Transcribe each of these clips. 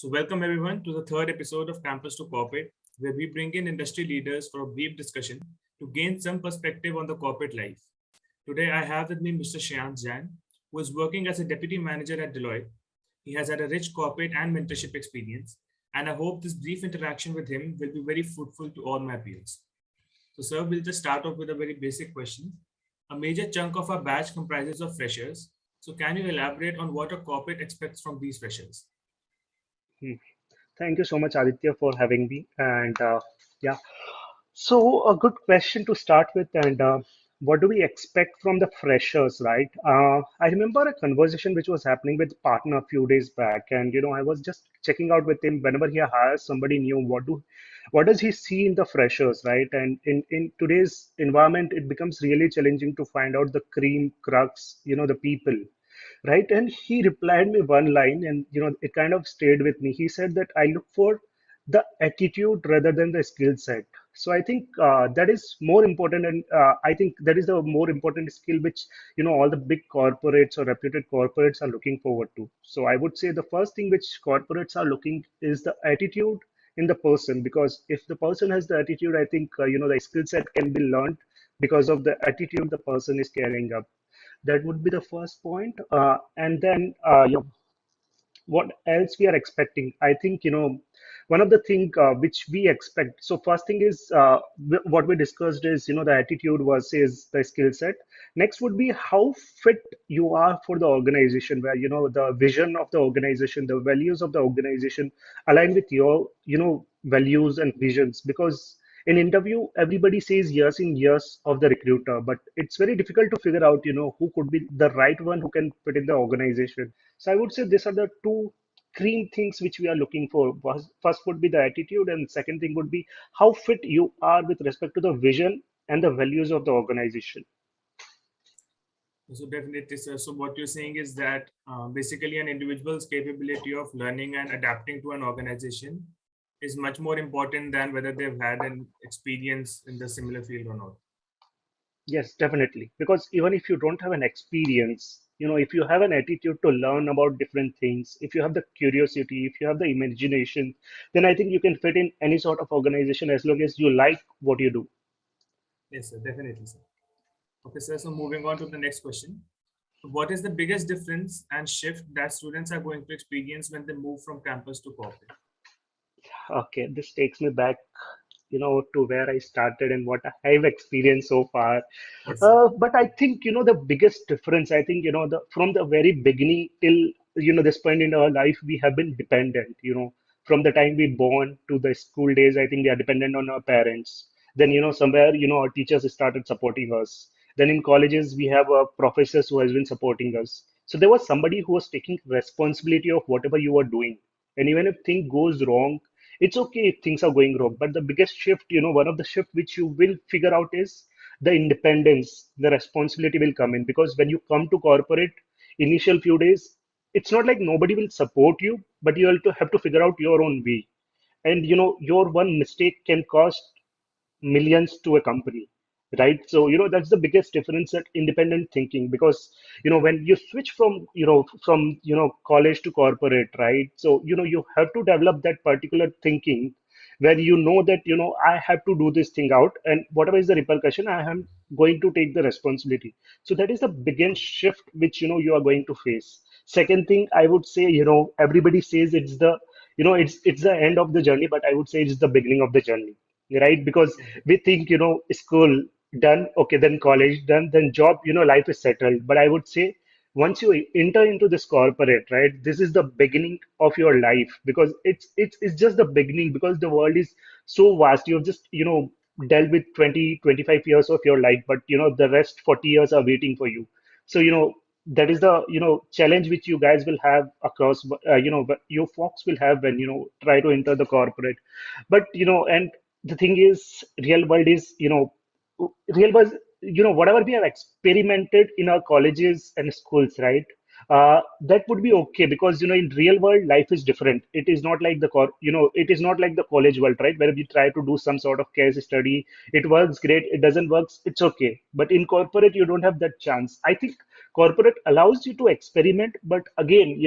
So, welcome everyone to the third episode of Campus to Corporate, where we bring in industry leaders for a brief discussion to gain some perspective on the corporate life. Today, I have with me Mr. Shreyanse Jain, who is working as a deputy manager at Deloitte. He has had a rich corporate and mentorship experience, and I hope this brief interaction with him will be very fruitful to all my peers. So, sir, we'll just start off with a very basic question. A major chunk of our batch comprises of freshers. So, can you elaborate on what a corporate expects from these freshers? Hmm. Thank you so much, Aditya, for having me. Yeah, so a good question to start with. What do we expect from the freshers, right? I remember a conversation which was happening with partner a few days back, and I was just checking out with him whenever he hires somebody new, what does he see in the freshers, right? And in today's environment, it becomes really challenging to find out the cream crux, the people, right? And he replied me one line, and it kind of stayed with me. He said that I look for the attitude rather than the skill set. So I think that is more important, and I think that is the more important skill which all the big corporates or reputed corporates are looking forward to. So I would say the first thing which corporates are looking is the attitude in the person, because if the person has the attitude, I think the skill set can be learned because of the attitude the person is carrying up. That would be the first point. And then, what else we are expecting? I think, one of the thing which we expect. So first thing is what we discussed is, the attitude versus the skill set. Next would be how fit you are for the organization, where, the vision of the organization, the values of the organization align with your, values and visions. Because in interview, everybody says yes in yes of the recruiter, but it's very difficult to figure out, who could be the right one who can fit in the organization. So I would say these are the two cream things which we are looking for. First would be the attitude, and second thing would be how fit you are with respect to the vision and the values of the organization. So definitely, sir. So what you're saying is that basically an individual's capability of learning and adapting to an organization is much more important than whether they've had an experience in the similar field or not. Yes, definitely. Because even if you don't have an experience, if you have an attitude to learn about different things, if you have the curiosity, if you have the imagination, then I think you can fit in any sort of organization as long as you like what you do. Yes, sir. Definitely, sir. Okay, sir. So moving on to the next question. What is the biggest difference and shift that students are going to experience when they move from campus to corporate? Okay, this takes me back, to where I started and what I've experienced so far. Yes, sir. But I think, the biggest difference, I think, from the very beginning till, this point in our life, we have been dependent, from the time we born to the school days, I think we are dependent on our parents. Then, somewhere, our teachers started supporting us. Then in colleges, we have professors who has been supporting us. So there was somebody who was taking responsibility of whatever you were doing. And even if thing goes wrong, it's okay if things are going wrong. But the biggest shift, one of the shift which you will figure out is the independence, the responsibility will come in. Because when you come to corporate, initial few days, it's not like nobody will support you, but you have to figure out your own way. And your one mistake can cost millions to a company, right? So that's the biggest difference at independent thinking. Because when you switch from college to corporate, right? So you have to develop that particular thinking where that I have to do this thing out, and whatever is the repercussion, I am going to take the responsibility. So that is the biggest shift which you are going to face. Second thing, I would say, everybody says it's the it's the end of the journey, but I would say it's the beginning of the journey, right? Because we think, school done, okay, then college done, then job, life is settled. But I would say once you enter into this corporate, right, this is the beginning of your life. Because it's just the beginning, because the world is so vast. You've just, dealt with 20 25 years of your life, but the rest 40 years are waiting for you. So that is the challenge which you guys will have across, but your folks will have when try to enter the corporate. But and the thing is, real world is, real world, whatever we have experimented in our colleges and schools, right? That would be okay. Because in real world, life is different. It is not like it is not like the college world, right, where we try to do some sort of case study. It works great, it doesn't work, it's okay. But in corporate, you don't have that chance. I think corporate allows you to experiment, but again,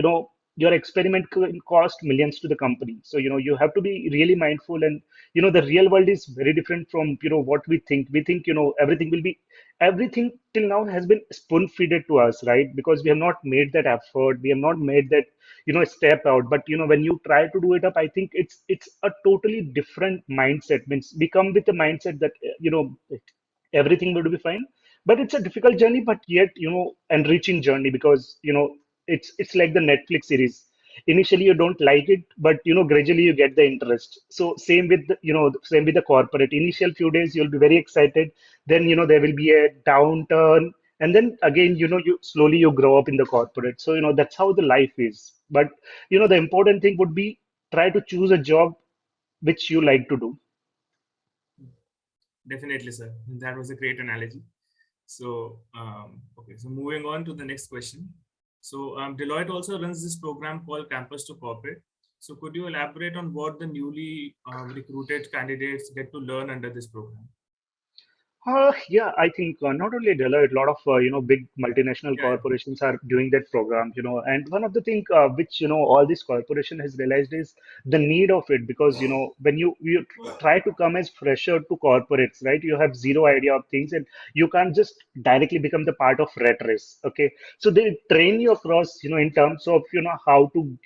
your experiment can cost millions to the company. So, you have to be really mindful. And, the real world is very different from, what we think. We think, everything till now has been spoon feeded to us, right? Because we have not made that effort. We have not made that, step out. But, when you try to do it up, I think it's a totally different mindset. Means we come with a mindset that, everything will be fine. But it's a difficult journey, but yet, enriching journey, because, it's like the Netflix series. Initially you don't like it, but, gradually you get the interest. So same with same with the corporate. Initial few days you'll be very excited, then, there will be a downturn, and then again, you slowly you grow up in the corporate. So, that's how the life is. But, the important thing would be, try to choose a job which you like to do. Definitely, sir. That was a great analogy. So, okay, so moving on to the next question. So, Deloitte also runs this program called Campus to Corporate. So, could you elaborate on what the newly recruited candidates get to learn under this program? Yeah, I think not only Deloitte, a lot of big multinational Yeah, yeah. corporations are doing that program. And one of the thing which all this corporation has realized is the need of it, because when you try to come as fresher to corporates, right? You have zero idea of things, and you can't just directly become the part of rat race. Okay, so they train you across, in terms of how to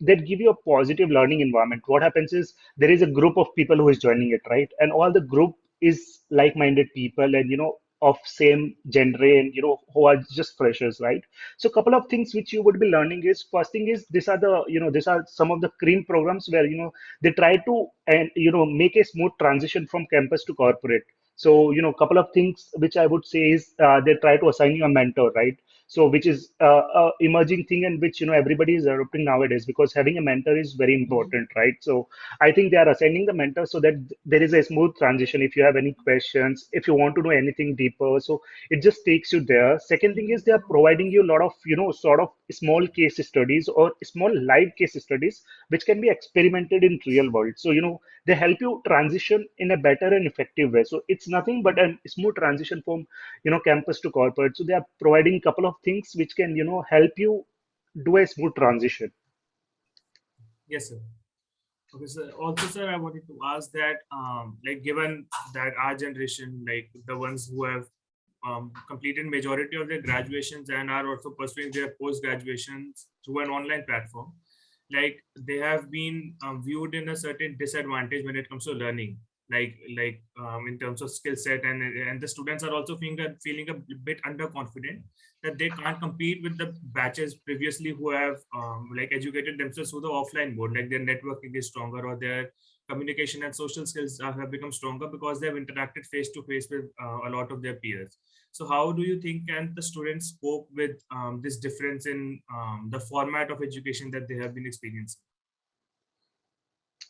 they give you a positive learning environment. What happens is, there is a group of people who is joining it, right? And all the group is like-minded people, and of same gender, and who are just freshers, right? So a couple of things which you would be learning is, first thing is, these are some of the cream programs where they try to, and make a smooth transition from campus to corporate. So a couple of things which I would say is, they try to assign you a mentor, right? So which is a emerging thing, and which everybody is adopting nowadays, because having a mentor is very Mhm. important, right? So I think they are assigning the mentor so that there is a smooth transition. If you have any questions, if you want to know anything deeper, so it just takes you there. Second thing is, they are providing you a lot of, sort of small case studies or small live case studies, which can be experimented in real world. So, they help you transition in a better and effective way. So it's nothing but a smooth transition from, campus to corporate. So they are providing a couple of things which can, help you do a smooth transition. Yes, sir. Okay, so also, sir, I wanted to ask that, like, given that our generation, like the ones who have completed majority of their graduations and are also pursuing their post graduations through an online platform, like they have been viewed in a certain disadvantage when it comes to learning, in terms of skill set, and the students are also feeling a bit underconfident that they can't compete with the batches previously who have like educated themselves through the offline mode, like their networking is stronger or their communication and social skills have become stronger because they have interacted face to face with a lot of their peers. So how do you think can the students cope with this difference in the format of education that they have been experiencing?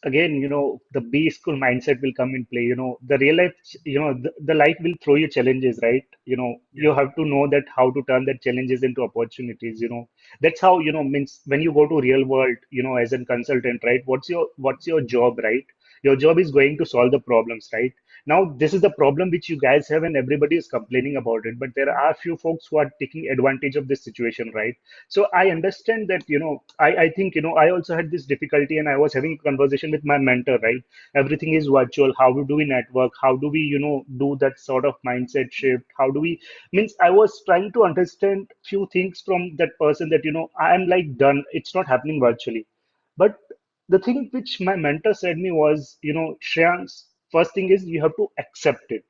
Again, the B school mindset will come in play. The real life, the life will throw you challenges, right? Yeah. You have to know that how to turn that challenges into opportunities. That's how, means when you go to real world, as a consultant, right? What's your job, right? Your job is going to solve the problems, right? Now, this is the problem which you guys have, and everybody is complaining about it. But there are few folks who are taking advantage of this situation, right? So I understand that, I think, I also had this difficulty, and I was having a conversation with my mentor, right? Everything is virtual. How do we network? How do we, do that sort of mindset shift? How do we, means I was trying to understand few things from that person, that, I'm like done. It's not happening virtually. But the thing which my mentor said me was, Shreyans, first thing is, you have to accept it.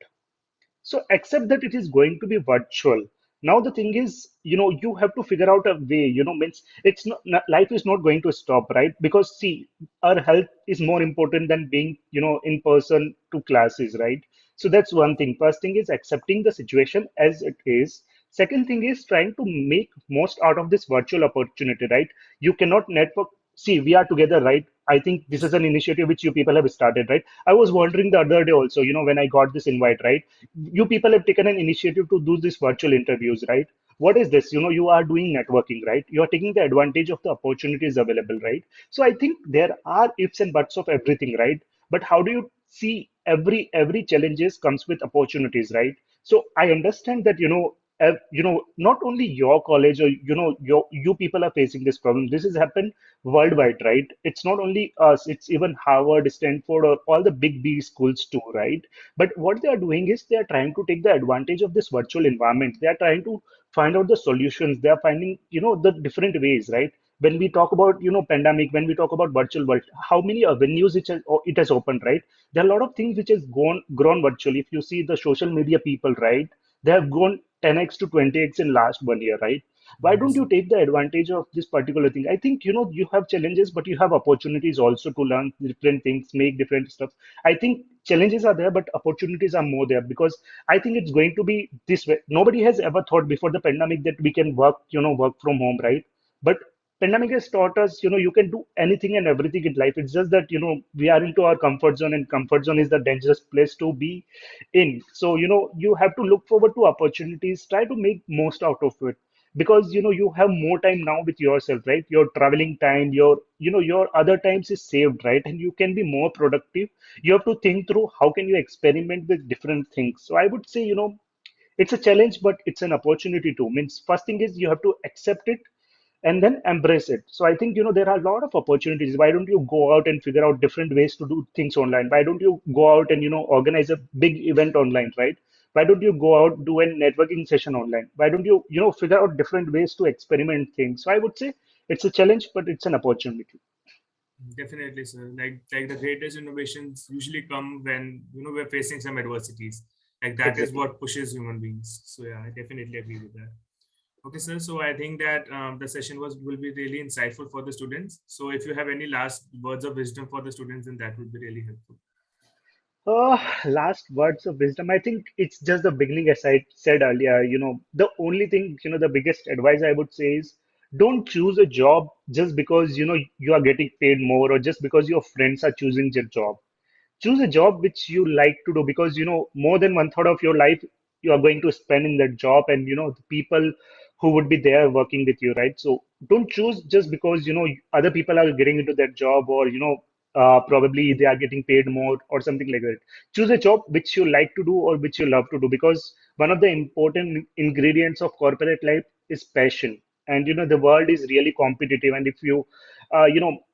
So accept that it is going to be virtual. Now the thing is, you have to figure out a way, means it's life is not going to stop, right? Because see, our health is more important than being, in person to classes, right? So that's one thing. First thing is accepting the situation as it is. Second thing is trying to make most out of this virtual opportunity, right? You cannot network. See, we are together, right? I think this Yes, is sir. an initiative which you people have started, right? I was wondering the other day also, when I got this invite, right? You people have taken an initiative to do this virtual interviews, right? What is this? You are doing networking, right? You are taking the advantage of the opportunities available, right? So I think there are ifs and buts of everything, right? But how do you see every challenges comes with opportunities, right? So I understand that, not only your college or you people are facing this problem. This has happened worldwide, right? It's not only us, it's even Harvard, Stanford, or all the big B schools too, right? But what they are doing is they are trying to take the advantage of this virtual environment. They are trying to find out the solutions. They are finding, the different ways, right? When we talk about, pandemic, when we talk about virtual world, how many avenues it has opened, right? There are a lot of things which has grown virtually. If you see the social media people, right? They have grown 10x to 20x in last 1 year, right? Why don't Yes, you take the advantage of this particular thing? I think, you have challenges, but you have opportunities also to learn different things, make different stuff. I think challenges are there, but opportunities are more there, because I think it's going to be this way. Nobody has ever thought before the pandemic that we can work from home, right? But pandemic has taught us, you can do anything and everything in life. It's just that, we are into our comfort zone, and comfort zone is the dangerous place to be in. So, you have to look forward to opportunities, try to make most out of it, because, you have more time now with yourself, right? Your traveling time, your other times is saved, right? And you can be more productive. You have to think through how can you experiment with different things. So I would say, it's a challenge, but it's an opportunity too. Means first thing is you have to accept it and then embrace it. So I think, there are a lot of opportunities. Why don't you go out and figure out different ways to do things online? Why don't you go out and, organize a big event online, right? Why don't you go out, do a networking session online? Why don't you, figure out different ways to experiment things? So I would say it's a challenge, but it's an opportunity. definitely, sir. Like the greatest innovations usually come when we're facing some adversities. Like that is Exactly. what pushes human beings. So yeah, I definitely agree with that. Okay, sir. So I think that the session will be really insightful for the students. So if you have any last words of wisdom for the students, then that would be really helpful. Last words of wisdom. I think it's just the beginning, as I said earlier. The only thing, the biggest advice I would say is don't choose a job just because, you are getting paid more, or just because your friends are choosing your job. Choose a job which you like to do, because more than one third of your life you are going to spend in that job, and the people who would be there working with you, right? So don't choose just because other people are getting into that job, or probably they are getting paid more or something like that. Choose a job which you like to do or which you love to do, because one of the important ingredients of corporate life is passion. And the world is really competitive, and if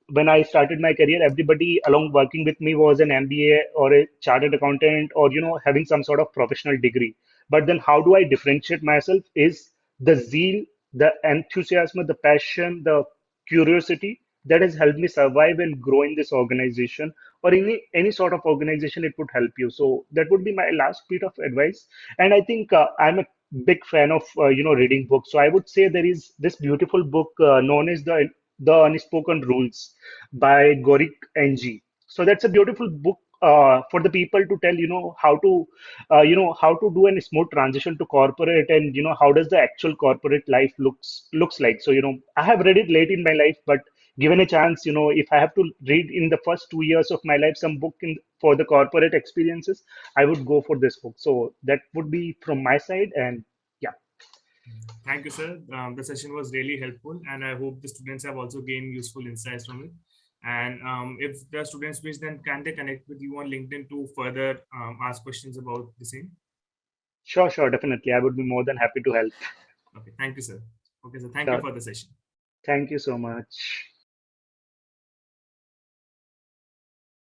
when I started my career, everybody along working with me was an MBA or a chartered accountant, or having some sort of professional degree. But then how do I differentiate myself is the zeal, the enthusiasm, the passion, the curiosity that has helped me survive and grow in this organization, or any sort of organization it would help you. So that would be my last bit of advice. And I think I'm a big fan of reading books. So I would say there is this beautiful book known as the Unspoken Rules by Gorik NG. So that's a beautiful book for the people to tell, how to do a smooth transition to corporate, and how does the actual corporate life looks like. So I have read it late in my life, but given a chance, if I have to read in the first 2 years of my life some book for the corporate experiences, I would go for this book. So that would be from my side, and yeah. Thank you, sir. The session was really helpful, and I hope the students have also gained useful insights from it. And if the students wish, then can they connect with you on LinkedIn to further ask questions about the same? Sure, sure, definitely. I would be more than happy to help. Okay, thank you, sir. Okay, so thank you Sure. for the session. Thank you so much.